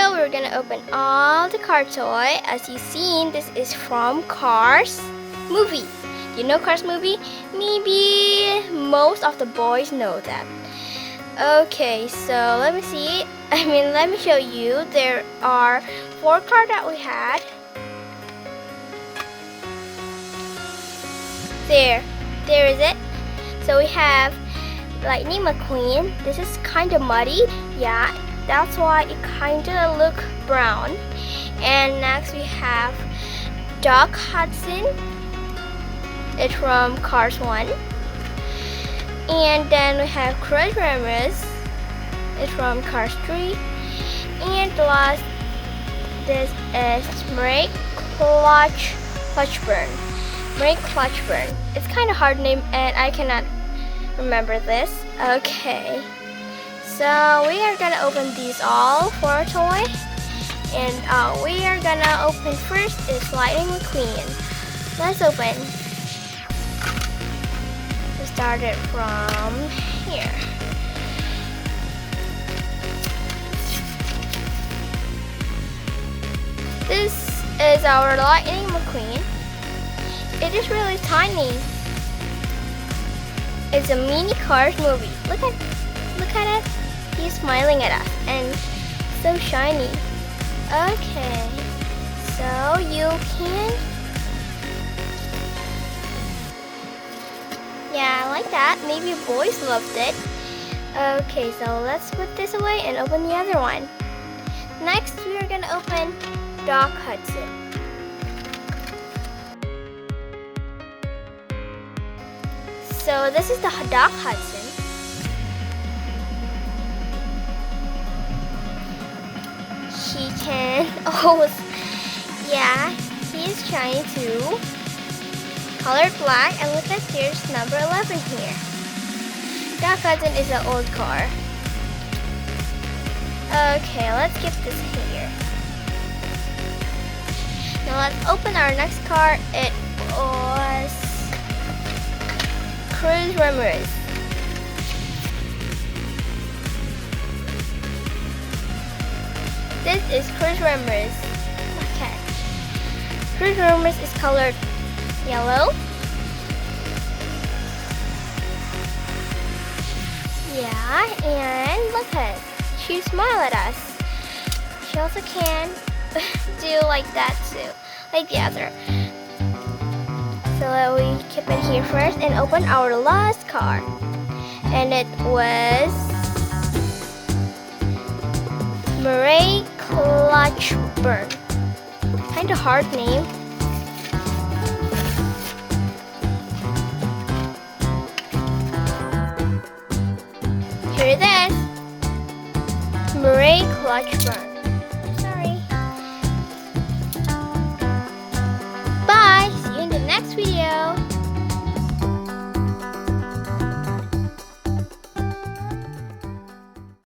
video, we're gonna open all the car toy. As you've seen, this is from Cars movie. You know Cars movie? Maybe most of the boys know that. Okay, so let me see. Let me show you. There are 4 cars that we had. There is it. So we have Lightning McQueen. This is kind of muddy. Yeah, that's why it kind of look brown. And next we have Doc Hudson. It's from Cars 1. And then we have Cruz Ramirez. It's from Cars 3. And last, this is Murray Clutchburn. Murray Clutchburn. It's kind of hard name and I cannot remember this. Okay. So we are gonna open these all for a toy. And we are gonna open first is Lightning McQueen. Let's open. We started from here. This is our Lightning McQueen. It is really tiny. It's a mini Cars movie. Look at it. He's smiling at us and so shiny. Okay, so you can. Yeah, I like that. Maybe boys loved it. Okay, so let's put this away and open the other one. Next, we are gonna open Doc Hudson. So this is the Doc Hudson. He can, yeah, he's trying to colored black, and look at here's number 11 here. Doc Hudson is an old car. Okay, let's keep this here. Now let's open our next car. It was Cruz Ramirez. This is Cruz Ramirez. Okay. Cruz Ramirez is colored yellow. Yeah, and look at it. She smiled at us. She also can do like that too, like the other. So let we keep it here first and open our last car. And it was Murray Clutchburn. Kind of hard name. Here it is. Murray Clutchburn.